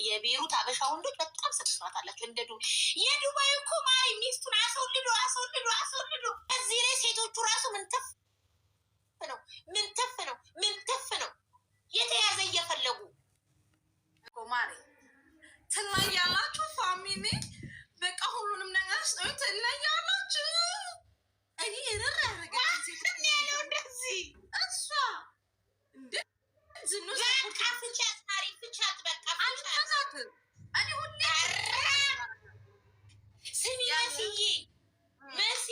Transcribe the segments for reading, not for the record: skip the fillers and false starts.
የቤሩት አበሻ ወንዶች በጣም ስነስርዓት አላቸው። እንደ የዱባይ እኮ ማሪ ሚስቱን አስወልዶ እዚህ ላይ ሴቶቹ ራሱ ምንትፍ ነው የተያዘ እየፈለጉ ማሪ ትለያላችሁ። ፋሚሊ በቃ ሁሉንም ነገር ትለያላችሁ። እኔ እርር ያደረገች ያለው እንደዚህ እሷ ፍቻት ማሪ ፍቻት በቃ ፍቻት። እኔ ሁሌ ስሚ መሲ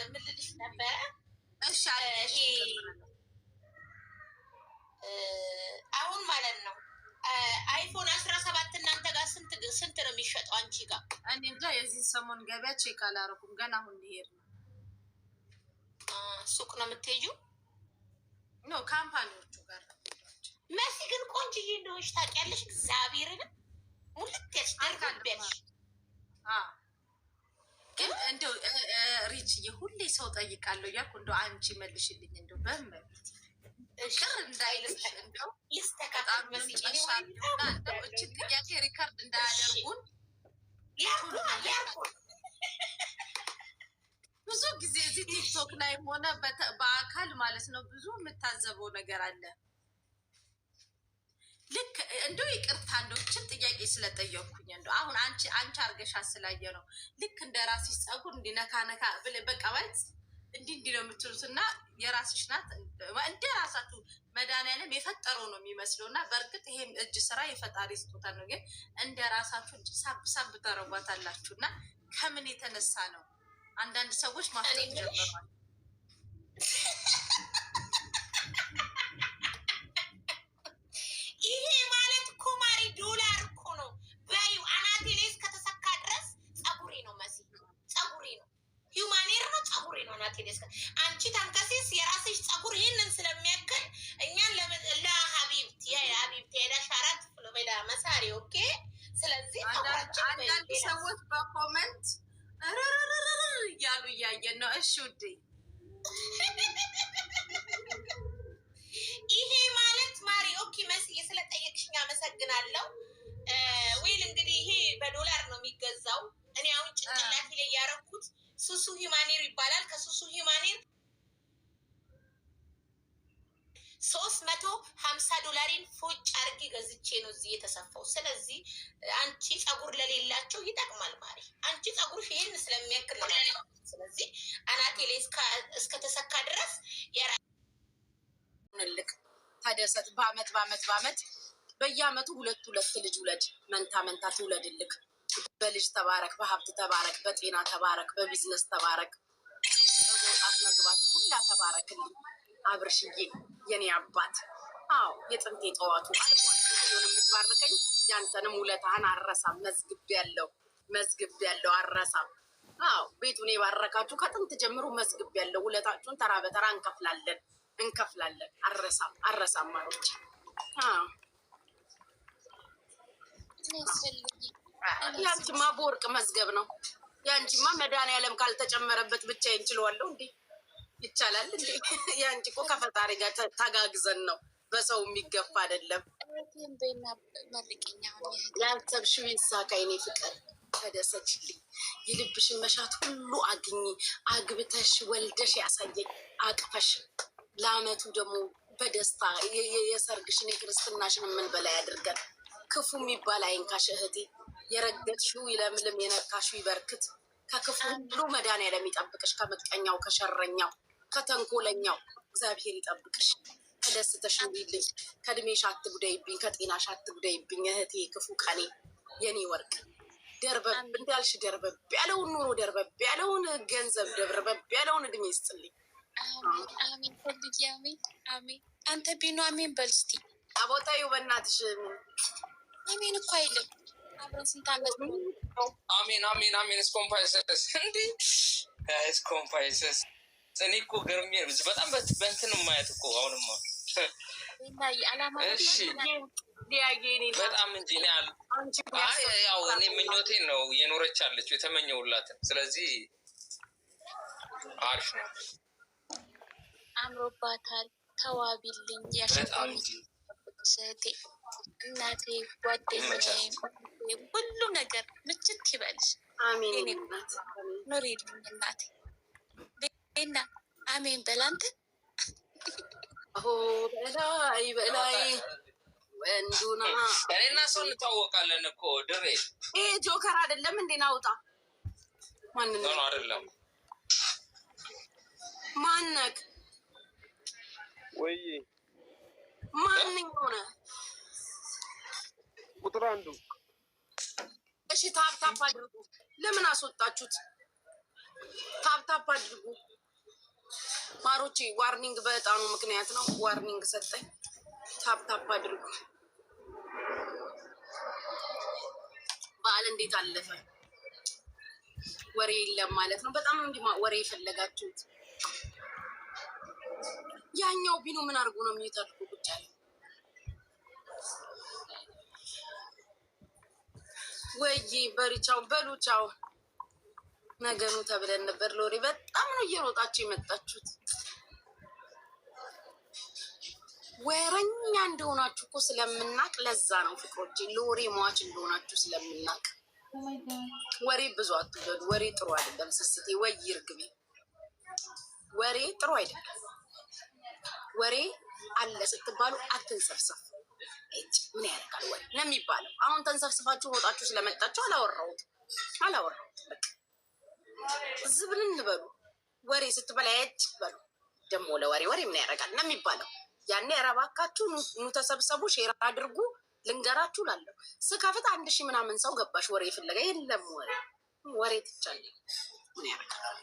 ምን ልልሽ ነበረ? አሁን ማለት ነው አይፎን 17 እናንተ ጋር ስንት ነው የሚሸጠው? አንቺ ጋር እኔ እንጃ። የዚህ ሰሞን ገበያ ቼክ አላደረኩም ገና። አሁን ልሄድ ነው። ሱቅ ነው የምትሄጂው? ኖ ካምፓኒዎቹ ጋር። መሲ ግን ቆንጅዬ እንደሆንሽ ታውቂያለሽ። እግዚአብሔርን ሙልት ያልሽ ደርጋቢያለሽ። ግን እንደው ሪችዬ ሁሌ ሰው ጠይቃለሁ እያልኩ እንደው አንቺ መልሽልኝ እንደው በመቤት ቅር እንዳይልሽ እንደው ይስተካከል መሲና እንደው እችን ጥያቄ ሪከርድ እንዳያደርጉን ያርጉን። ብዙ ጊዜ እዚህ ቲክቶክ ላይም ሆነ በአካል ማለት ነው ብዙ የምታዘበው ነገር አለ። ልክ እንደው ይቅርታ እንደው እችን ጥያቄ ስለጠየቅኩኝ እንደው አሁን አንቺ አርገሻ ስላየ ነው ልክ እንደ ራስሽ ጸጉር እንዲነካ ብለህ በቃ ማለት እንዲህ ነው የምትሉት እና የራስሽ ናት እንደ ራሳችሁ መድኃኒዓለም የፈጠረው ነው የሚመስለው እና በእርግጥ ይሄም እጅ ስራ የፈጣሪ ስጦታ ነው። ግን እንደ ራሳችሁ እጅ ሳብ ታረጓታላችሁ እና ከምን የተነሳ ነው? አንዳንድ ሰዎች ማፍጠት ጀምረዋል። ይሄ ማለት እኮ ማሪ ዶላር እኮ ነው። በዩ አናቴ ላይ እስከተሰካ ድረስ ጸጉሬ ነው መሲ፣ ጸጉሬ ነው ሂውማኔር ነው፣ ጸጉሬ ነው አናቴ ላይ እስከ አንቺ ታንከሲስ የራስሽ ጸጉር ይህንን ስለሚያክል እኛን ለሀቢብት ሄዳሽ 4 ኪሎ ሜዳ መሳሪ ኦኬ። ስለዚህ አንዳንድ ሰዎች በኮመንት እያሉ እያየን ነው። እሺ ውዴ ይሄ ማለት ማሪ ኦኬ መስዬ ስለጠየቅሽኝ አመሰግናለሁ። ዊል እንግዲህ ይሄ በዶላር ነው የሚገዛው። እኔ አሁን ጭንቅላቴ ላይ ያረኩት ሱሱ ሂማኔር ይባላል። ከሱሱ ሂማኔር $350 ፎጭ አርጊ ገዝቼ ነው እዚህ የተሰፋው። ስለዚህ አንቺ ጸጉር ለሌላቸው ይጠቅማል ማሪ። አንቺ ጸጉርሽ ይሄን ስለሚያክል ነው። ስለዚህ አናቴ ላይ እስከተሰካ ድረስ ልክ ተደሰት። በአመት በየአመቱ 2 ልጅ ውለድ። መንታ ትውለድልክ። በልጅ ተባረክ፣ በሀብት ተባረክ፣ በጤና ተባረክ፣ በቢዝነስ ተባረክ፣ በመውጣት መግባት ሁላ ተባረክልኝ አብርሽዬ የኔ አባት። አዎ የጥንቴ ጠዋቱ አልፏል። የምትባርከኝ ያንተንም ውለታህን አረሳም። መዝግብ ያለው አረሳም። አዎ ቤቱን የባረካችሁ ከጥንት ጀምሮ መዝግብ ያለው ውለታችሁን ተራ በተራ እንከፍላለን። አረሳም ማሮች። ያንቺማ በወርቅ መዝገብ ነው። ያንቺማ መድኃኒዓለም ካልተጨመረበት ብቻ እንችለዋለሁ እንዴ? ይቻላል እንዴ? ያንቺ እኮ ከፈጣሪ ጋር ተጋግዘን ነው፣ በሰው የሚገፋ አይደለም። ያሰብሽው ይሳካ የኔ ፍቅር። ተደሰችልኝ። የልብሽን መሻት ሁሉ አግኝ። አግብተሽ ወልደሽ ያሳየኝ አቅፈሽ። ለአመቱ ደግሞ በደስታ የሰርግሽን የክርስትናሽን የምንበላ ያድርገን። ክፉ የሚባል አይንካሽ እህቴ። የረገጥሽው ይለምልም፣ የነካሽው ይበርክት። ከክፉ ሁሉ መድኃኒዓለም ይጠብቅሽ። ከምጥቀኛው፣ ከሸረኛው፣ ከተንኮለኛው እግዚአብሔር ይጠብቅሽ። ተደስተሽ ኑሪልኝ። ከእድሜሽ አትጉደይብኝ፣ ከጤናሽ አትጉደይብኝ እህቴ። ክፉ ቀኔ የኔ ወርቅ ደርበብ እንዳልሽ ደርበብ ያለውን ኑሮ፣ ደርበብ ያለውን ገንዘብ፣ ደርበብ ያለውን እድሜ ይስጥልኝ። አሜን ፈልጊ። አሜን። አንተ ቢኑ አሜን በል እስኪ። አቦታዩ በእናትሽ አሜን እኮ አይልም። አብረን ስንት ዓመት አሜን ስኮምፓይሰስ እንዲህ ስኮምፓይሰስ እኔ እኮ ገርሜ በጣም በእንትን ማየት እኮ አሁንማ በጣም እንጂ ያው እኔ ምኞቴን ነው የኖረች አለችው የተመኘውላትን። ስለዚህ አሪፍ ነው። አምሮባታል። ተዋቢልኝ። ያሸፋ እናቴ ጓደኛዬ ሁሉ ነገር ምችት ይበልሽ። አሜን። ኑሪልኝ እናቴ ቤና አሜን በላንተ በላይ በላይ ወንዱና እኔና ሰው እንታወቃለን እኮ ድሬ። ይሄ ጆከር አይደለም እንዴ? ናውጣ ማንን ነው? አይደለም ማነክ ወይ ማንኛው ነው? ቁጥር አንዱ። እሺ ታፕ አድርጉ። ለምን አስወጣችሁት? ታፕ አድርጉ ማሮቼ። ዋርኒንግ በጣኑ ምክንያት ነው። ዋርኒንግ ሰጠኝ። ታፕ አድርጉ። በዓል እንዴት አለፈ? ወሬ የለም ማለት ነው። በጣም እንዲህ ወሬ የፈለጋችሁት። ያኛው ቢኑ ምን አድርጎ ነው የሚታርጉ? ቁጭ ያለ ወይ በሪቻው በሉቻው ነገኑ ተብለን ነበር። ሎሪ በጣም ነው እየሮጣችሁ የመጣችሁት። ወረኛ እንደሆናችሁ እኮ ስለምናቅ ለዛ ነው ፍቅሮቼ። ሎሪ ሟች እንደሆናችሁ ስለምናቅ ወሬ ብዙ አትውደዱ። ወሬ ጥሩ አይደለም። ስስቴ ወይ ይርግቢ። ወሬ ጥሩ አይደለም። ወሬ አለ ስትባሉ አትንሰፍሰፍ። ምን ያደርጋል ወሬ ነው የሚባለው። አሁን ተንሰፍስፋችሁ ሮጣችሁ ስለመጣችሁ አላወራሁት በቃ ዝብልን በሉ። ወሬ ስትበላ በሉ ደግሞ ለወሬ ምን ያደርጋል ነው የሚባለው። ያኔ ረባካችሁ ኑ ተሰብሰቡ፣ ሼር አድርጉ። ልንገራችሁ ላለሁ ስከፍት 1000 ምናምን ሰው ገባሽ ወሬ ፍለጋ። የለም ወሬ ትቻለ ምን ያደርጋል።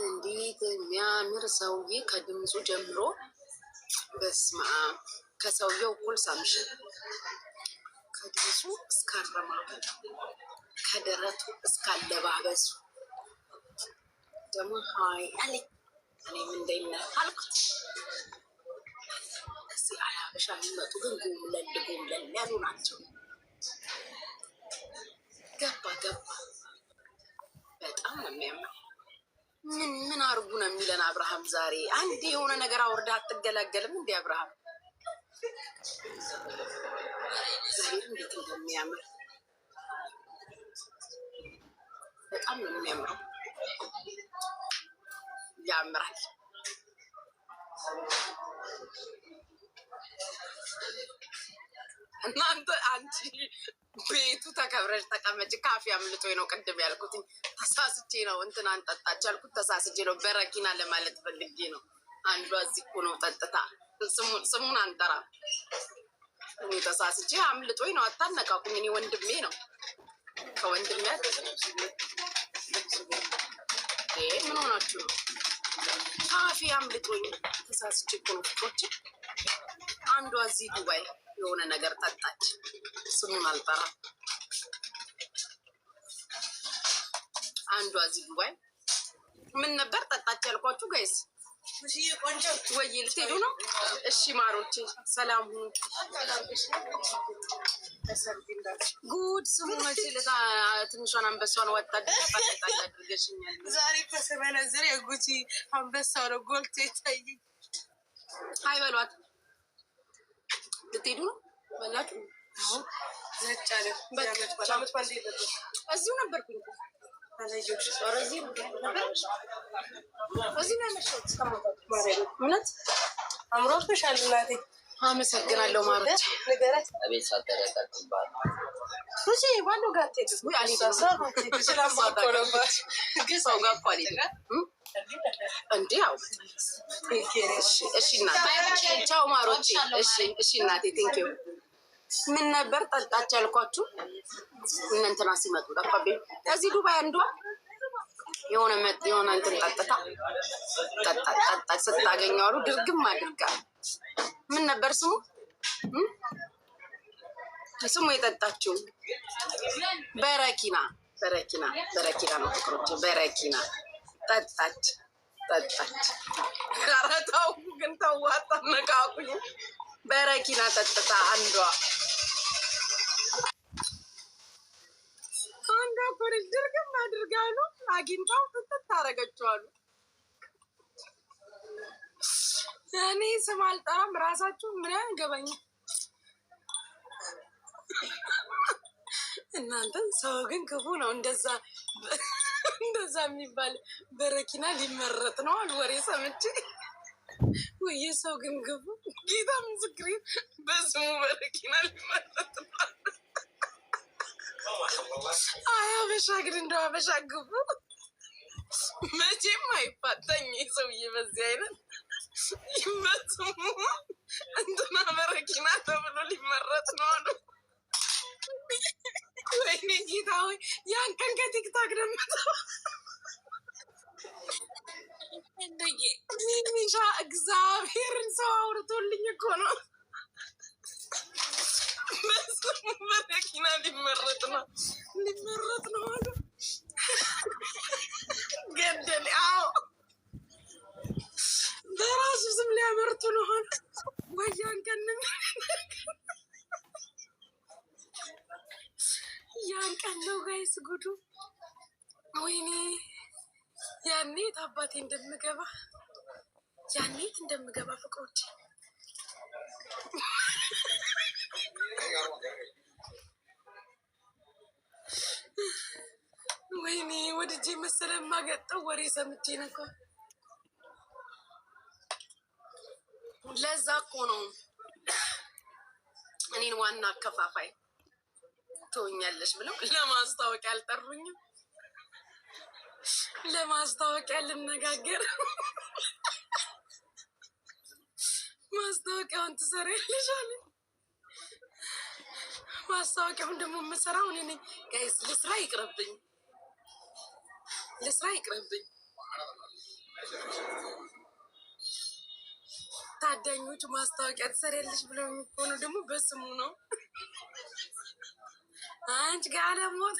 እንዴት የሚያምር ሰውዬ ከድምፁ ጀምሮ በስመ አብ። ከሰውየው እኩል ሳምሽ ከድምፁ እስካረማመዱ ከደረቱ እስካለባበሱ ደግሞ ሀይ አለኝ። እኔም እንደነ አልኩት። እዚህ አያበሻ የሚመጡ ግን ጎምለል ያሉ ናቸው። ገባ በጣም ነው የሚያምር። ምን አርጉ ነው የሚለን አብርሃም ዛሬ። አንድ የሆነ ነገር አውርዳ አትገላገልም እንዴ አብርሃም? ዛሬ እንዴት እንደሚያምር በጣም ነው የሚያምረው። ያምራል። እናንተ አንቺ ቤቱ ተከብረሽ ተቀመጭ። ካፌ አምልጦኝ ነው ቅድም ያልኩትኝ። ተሳስቼ ነው እንትን አንጠጣች ያልኩት ተሳስቼ ነው። በረኪና ለማለት ፈልጌ ነው። አንዷ እዚህ እኮ ነው ጠጥታ ስሙን አንጠራ። እኔ ተሳስቼ አምልጦኝ ነው። አታነቃቁኝ። እኔ ወንድሜ ነው። ከወንድሜ ምን ሆናችሁ ነው? ካፌ አምልጦኝ ተሳስቼ እኮ ነው ፍቅሮቼ። አንዷ እዚህ ዱባይ የሆነ ነገር ጠጣች። ስሙን አልጠራም። አንዷ እዚህ ዱባይ ምን ነበር ጠጣች ያልኳችሁ ጋይስ? ወይ ልትሄዱ ነው? እሺ ማሮቼ ሰላም ሁኑ። ጉድ ስሙ መቼ ለታ ትንሿን አንበሷን ወጣች አድርገሽኛል። ዛሬ ከሰመነዝር የጉቺ አንበሳ ነው ጎልቶ የታየኝ። አይ በሏት። ልትሄዱ ነው በላችሁ? እዚሁ ነበርኩኝ። እዚህ ነው ያመሸሁት። እውነት አምሮብሻል እናቴ። አመሰግናለሁ ማሮች። ቻው ማሮች። እሺ እናቴ ቴንኪው። ምን ነበር ጠጣች ያልኳችሁ? እነ እንትና ሲመጡ ጠፋብኝ። እዚህ ዱባይ አንዷ የሆነ እንትን ጠጣች ስታገኘው አሉ ድርግም አድርጋ። ምን ነበር ስሙ የጠጣችው? በረኪና ነው ፍቅሮች። በረኪና ጠጣች። ኧረ ተው ግን ተው፣ አታነቃቁኝ። በረኪና ጠጥታ አንዷ ልጅ ድርግም አድርጋሉ አግኝታው ታረገችዋሉ። እኔ ስም አልጠራም፣ ራሳችሁ ምን ያገባኝ እናንተ። ሰው ግን ክፉ ነው። እንደዛ የሚባል በረኪና ሊመረጥ ነው አሉ ወሬ ሰምቼ። ወይ ሰው ግን ክፉ ጌታ ምስክሬ፣ በስሙ በረኪና ሊመረጥ ነው። አይ አበሻ ግን እንደው አበሻ ክፉ መቼም አይፋታኝ ሰውዬ። በዚህ አይነት በስሙ እንትና በረኪና ተብሎ ሊመረጥ ነው አሉ። ወይኔ ጌታ ሆይ ያን ቀን ከቲክታክ ደምጠው ሚሻ እግዚአብሔርን ሰው አውርቶልኝ እኮ ነው። በስሙ በረኪና ሊመረጥ ነው አሉ። ገደል። አዎ በራሱ ስም ሊያመርቱ ነው ሆነ ወያን ቀን ያን ቀን ነው ጋይስ ጉዱ። ወይኔ ያኔ አባቴ እንደምገባ ፍቅሮች ወይኔ ወድጄ መሰለህ የማገጠው ወሬ ሰምቼ ነበር። ለዛ እኮ ነው እኔን ዋና አከፋፋይ ትሆኛለሽ ብለው ለማስታወቂያ አልጠሩኝም። ለማስታወቂያ ልነጋገር ማስታወቂያውን ትሰሪያለሽ አለ። ማስታወቂያውን ደግሞ የምሰራው እኔ ነኝ ጋይስ። ልስራ ይቅርብኝ። ታዳኞቹ ማስታወቂያ ትሰሪያለሽ ብለው የሚሆነው ደግሞ በስሙ ነው። አንቺ ጋር ሞት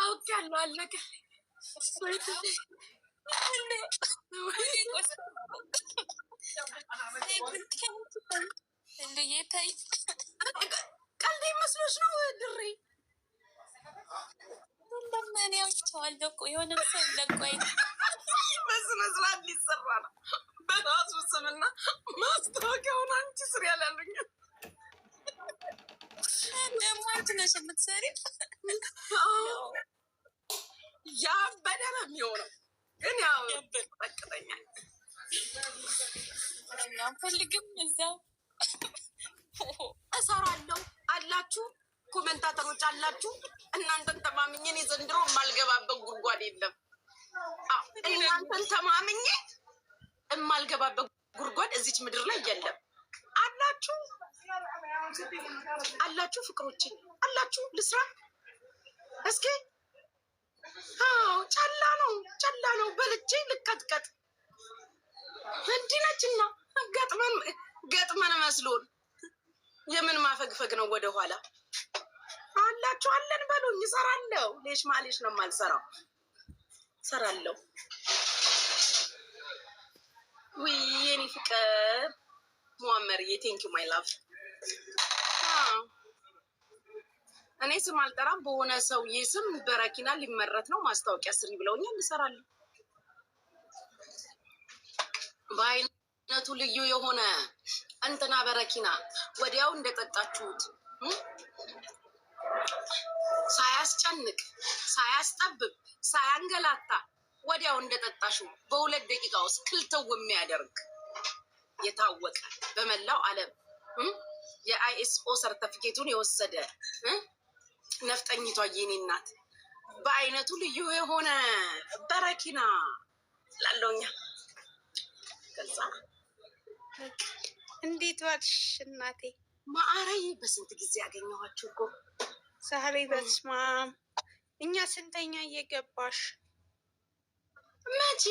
አውቃለሁ። አለቀ። ቀልድ መስሎሽ ነው ድሬ? የሆነ ሰው ለቆይ በስነ ስርዓት ሊሰራ ነው በራሱ ስምና ማስታወቂያውን አንቺ ስሪ ያላሉኝ ደግሞ አንቺ ነሽ የምትሰሪው። ያበደ ነው የሚሆነው። ግን ያው ጠቅጠኛል አንፈልግም። እዛ እሰራለሁ አላችሁ፣ ኮሜንታተሮች አላችሁ። እናንተን ተማምኜ ዘንድሮ የማልገባበት ጉድጓድ የለም። እናንተን ተማምኜ የማልገባበት ጉድጓድ እዚች ምድር ላይ የለም። አላችሁ ፍቅሮቼ አላችሁ። ልስራ እስኪ። ጨላ ነው በልቼ ልቀጥቀጥ። እንዲህ ነችና ገጥመን መስሎን የምን ማፈግፈግ ነው ወደኋላ። አላችሁ አለን በሉኝ። እሰራለሁ። ሌሽ ማሌሽ ነው የማልሰራው። እሰራለሁ። ውይ የኔ ፍቅር ሙአመርዬ፣ ቴንኪው ማይ ላቭ። እኔ ስም አልጠራም። በሆነ ሰውዬ ስም በረኪና ሊመረት ነው ማስታወቂያ ስሪ ብለውኛል። እሰራለሁ። በአይነቱ ልዩ የሆነ እንትና በረኪና ወዲያው እንደጠጣችሁት ሳያስጨንቅ፣ ሳያስጠብብ፣ ሳያንገላታ ወዲያው እንደጠጣሽው በ2 ደቂቃ ውስጥ ክልተው የሚያደርግ የታወቀ በመላው ዓለም የአይኤስኦ ሰርተፊኬቱን የወሰደ ነፍጠኝቷ የኔ እናት በአይነቱ ልዩ የሆነ በረኪና ላለውኛ። ከዛ እንዴት ዋልሽ እናቴ? ማዕረይ በስንት ጊዜ ያገኘኋችሁ እኮ ዛሬ። በስመ አብ እኛ ስንተኛ እየገባሽ? መቼ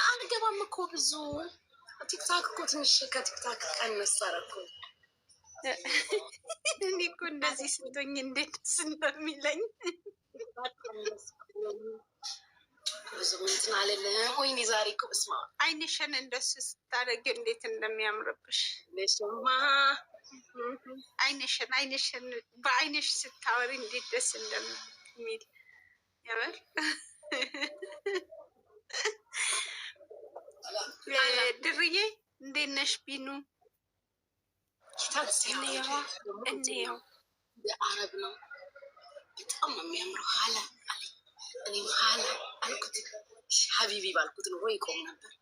አልገባም እኮ ብዙ ቲክታክ እኮ ትንሽ ከቲክታክ ቀነስ አደረኩ። እኔ እኮ እንደዚህ ስንቶኝ እንዴት እንደሚለኝ አልልም። ወይኔ ዛሬ እኮ በስመ አብ አይንሽን እንደሱ ስታደርጊ እንዴት እንደሚያምርብሽ ለሽማ አይንሽን በአይንሽ ስታወሪ እንዴት ደስ እንደሚል ያበር ድርዬ እንዴት ነሽ? ቢኑ እንየው የአረብ ነው በጣም ነው የሚያምረው። ሀላ አለኝ እኔም ሀላ አልኩት ሀቢቢ ባልኩት ኑሮ ይቆም ነበር።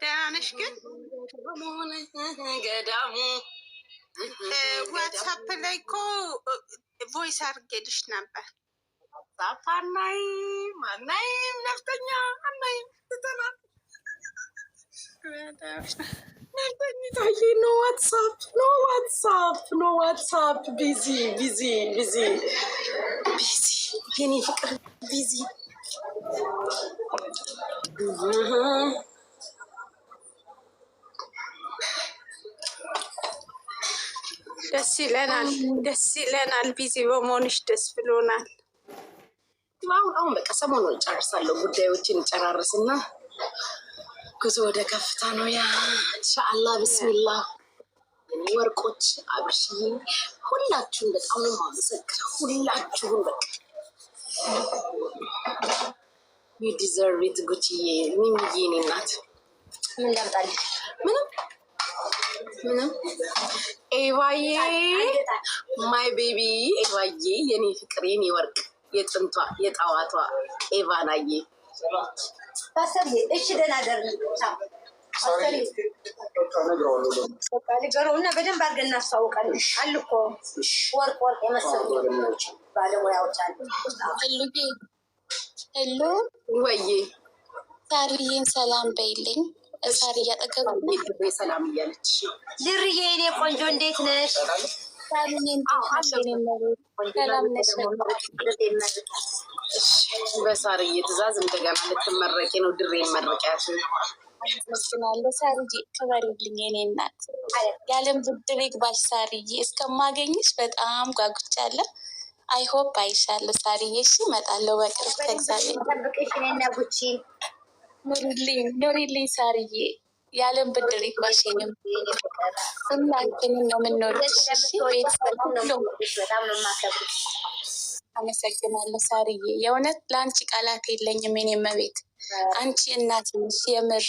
ደህና ነሽ? ግን ገዳሙ ዋትሳፕ ላይ እኮ ቮይስ አድርጌልሽ ነበር። ዋትሳፕ አናይም ነፍጠኛ አናይም ትተናል። ነፍጠኝታዬ ኖ ዋትሳፕ ቢዚ የኔ ፍቅር ቢዚ ደስ ይለናል። ቢዚ በመሆንሽ ደስ ብሎናል። አሁን በቃ ሰሞኑን እጨርሳለሁ። ጉዳዮችን እጨራርስና ጉዞ ወደ ከፍታ ነው። ያ ኢንሻአላህ ብስሚላ። ወርቆች አብርሽዬ ሁላችሁም በጣም ነው የማመሰግነው። ሁላችሁም በቃ ዩ ዲዘርቭ ኢት ጉቺዬ። ሚሚዬ እኔ እናት ምን ላምጣልሽ? ምንም ኤቫዬ ማይ ቤቢ ኤቫዬ የኔ ፍቅር የኔ ወርቅ የጥንቷ የጠዋቷ ኤቫናዬ እሺ ደህና ደር ነገሩና በደንብ አድርገን እናስተዋውቃለን። አሉ እኮ ወርቅ የመሰሉ ባለሙያዎች አሉ። ሄሎ ወዬ ሳርዬን ሰላም በይልኝ። ሳር እያጠገብ ድሬ ሰላም እያለች ድርዬ የኔ ቆንጆ እንዴት ነሽ? በሳርዬ ትእዛዝ እንደገና ልትመረቂ ነው። ድሬን መረቂያት። አመሰግናለሁ ሳርዬ፣ ክበሪልኝ የኔ እናት። የዓለም ብድር ይግባሽ ሳርዬ። እስከማገኝሽ በጣም ጓጉቻለሁ። አይሆፕ አይሻለሁ ሳርዬ። እሺ እመጣለሁ በቅርብ ከእግዚአብሔር። ጠብቅሽ እኔና ጉቺ ኖሪልኝ ሳርዬ። የዓለም ብድር ይግባሽ። ሁላችንም ነው የምንወድሽ። በጣም ነው የማከብርሽ። አመሰግናለሁ ሳርዬ። የእውነት ለአንቺ ቃላት የለኝም የኔ እመቤት። አንቺ እናት ነሽ የምር።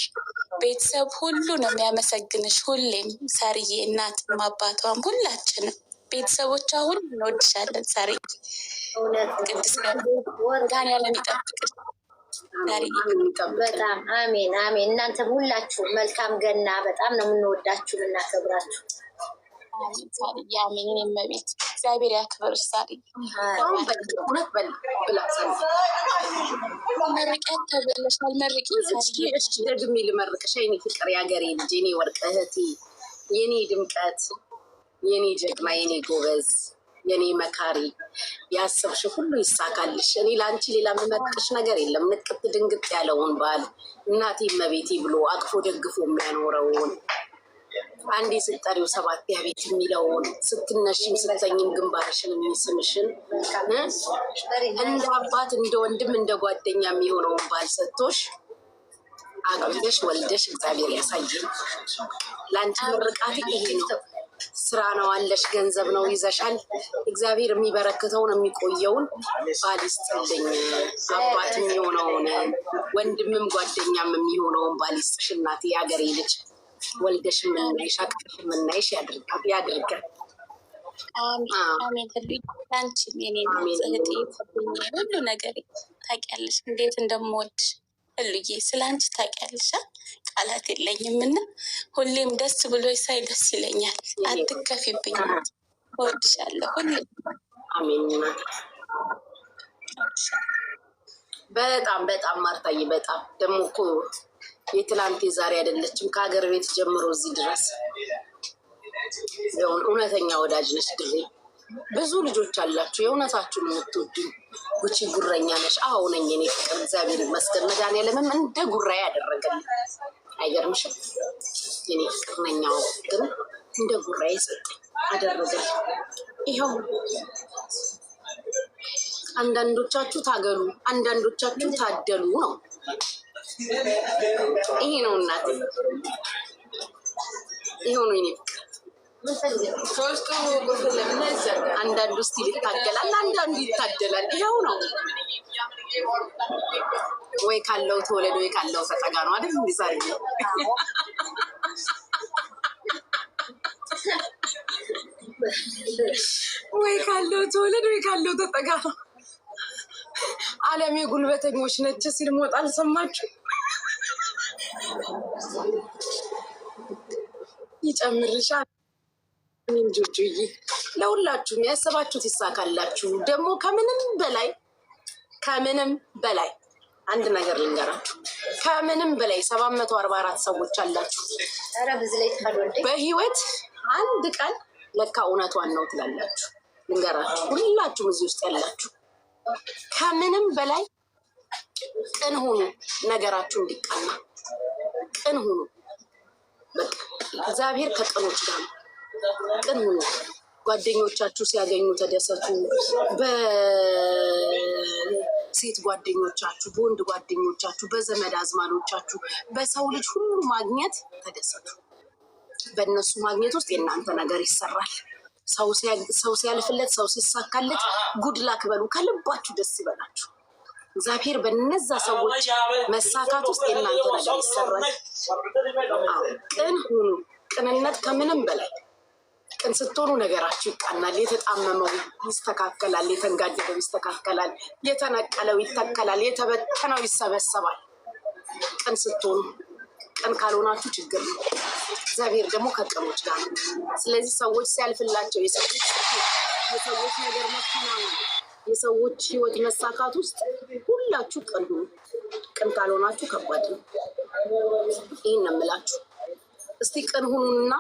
ቤተሰብ ሁሉ ነው የሚያመሰግንሽ ሁሌም ሳርዬ። እናትም አባቷም ሁላችንም ቤተሰቦቿ ሁሉ እንወድሻለን ሳርዬ። ቅድስ መድኃኒዓለም ይጠብቅሽ ሳርዬ። በጣም አሜን። እናንተም ሁላችሁ መልካም ገና። በጣም ነው የምንወዳችሁ የምናከብራችሁ። አሜን ሳርዬ፣ አሜን። የኔ እመቤት እግዚአብሔር ያክብርሽ ሳርዬ። መርቂያት ተብለሻል። መርቂ ሳርዬ። ደግሜ ልመርቅሽ የኔ ፍቅር፣ የሀገሬ ልጅ፣ የኔ ወርቅ እህቴ፣ የኔ ድምቀት፣ የኔ ጀግና፣ የኔ ጎበዝ፣ የኔ መካሪ፣ ያሰብሽ ሁሉ ይሳካልሽ። እኔ ለአንቺ ሌላ የምመርቅሽ ነገር የለም። ንቅት ድንግጥ ያለውን ባል እናቴ እመቤቴ ብሎ አቅፎ ደግፎ የሚያኖረውን አንዴ ስጠሪው ሰባት ያቤት የሚለውን ስትነሽም ስተኝም ግንባርሽን የሚስምሽን እንደ አባት እንደ ወንድም እንደ ጓደኛ የሚሆነውን ባል ሰጥቶሽ አግብተሽ ወልደሽ እግዚአብሔር ያሳየን። ለአንቺ ምርቃት ይሄ ነው። ስራ ነው አለሽ፣ ገንዘብ ነው ይዘሻል። እግዚአብሔር የሚበረክተውን የሚቆየውን ባል ይስጥልኝ። አባት የሚሆነውን ወንድምም ጓደኛም የሚሆነውን ባል ይስጥሽ እናቴ፣ የሀገሬ ልጅ። ወልደሽ የምናይሽ አቅፈሽ የምናይሽ ያድርገን። አሜን። ለአንቺም የኔ እህቴ ሁሉ ነገር ታውቂያለሽ እንዴት እንደምወድሽ ህሉዬ። ስለ አንቺ ታውቂያለሽ። ቃላት የለኝም እና ሁሌም ደስ ብሎሽ ሳይ ደስ ይለኛል። አትከፊብኝ፣ እወድሻለሁ ሁሌም። አሜን። በጣም በጣም ማርታዬ፣ በጣም ደግሞ እኮ የትላንት የዛሬ አይደለችም። ከሀገር ቤት ጀምሮ እዚህ ድረስ እውነተኛ ወዳጅ ነች ድሬ። ብዙ ልጆች አላችሁ የእውነታችሁን የምትወዱኝ። ጉቺ ጉረኛ ነሽ? አዎ ነኝ የኔ ፍቅር፣ እግዚአብሔር ይመስገን። መድኃኒዓለምም እንደ ጉራዬ ያደረገልኝ አይገርምሽም? የኔ ፍቅር ነኛው ግን እንደ ጉራዬ ሰጠኝ አደረገልኝ። ይኸው አንዳንዶቻችሁ ታገሉ፣ አንዳንዶቻችሁ ታደሉ ነው። ይሄ ነው እናቴ፣ ይሄው ነው የኔ ፍቅር። ሶስቱ አንዳንዱ ስቲል ይታገላል፣ አንዳንዱ ይታደላል። ይሄው ነው። ወይ ካለው ተወለደ ወይ ካለው ተጠጋ ነው አይደል? እንዲዛሬ ወይ ካለው ተወለደ ወይ ካለው ተጠጋ ነው። ዓለም የጉልበተኞች ነች ሲል ሞት አልሰማችሁ? ይጨምርሻል። እኔም ጆጆዬ ለሁላችሁም ያሰባችሁት ይሳካላችሁ። ደግሞ ከምንም በላይ አንድ ነገር ልንገራችሁ። ከምንም በላይ 744 ሰዎች አላችሁ በህይወት አንድ ቀን ለካ እውነቷን ነው ትላላችሁ። ልንገራችሁ ሁላችሁም እዚህ ውስጥ ያላችሁ ከምንም በላይ ቅን ሁኑ። ነገራችሁ እንዲቃና ቅን ሁኑ። በቃ እግዚአብሔር ከቅኖች ጋር ነው። ቅን ሁኑ። ጓደኞቻችሁ ሲያገኙ ተደሰቱ። በሴት ጓደኞቻችሁ፣ በወንድ ጓደኞቻችሁ፣ በዘመድ አዝማዶቻችሁ፣ በሰው ልጅ ሁሉ ማግኘት ተደሰቱ። በእነሱ ማግኘት ውስጥ የእናንተ ነገር ይሰራል። ሰው ሲያልፍለት፣ ሰው ሲሳካለት ጉድላክ በሉ። ከልባችሁ ደስ ይበላችሁ። እግዚአብሔር በነዛ ሰዎች መሳካት ውስጥ የእናንተ ነገር ይሰራል። ቅን ሁኑ። ቅንነት ከምንም በላይ ቅን ስትሆኑ ነገራችሁ ይቃናል። የተጣመመው ይስተካከላል፣ የተንጋደለው ይስተካከላል፣ የተነቀለው ይተከላል፣ የተበተነው ይሰበሰባል። ቅን ስትሆኑ። ቅን ካልሆናችሁ ችግር ነው። እግዚአብሔር ደግሞ ከቅኖች ጋር ነው። ስለዚህ ሰዎች ሲያልፍላቸው፣ የሰዎች ነገር መከናወን፣ የሰዎች ህይወት መሳካት ውስጥ ሁላችሁ ቅን ሁኑ። ቅን ካልሆናችሁ ከባድ ነው። ይህን ነው የምላችሁ። እስቲ ቅን ሁኑና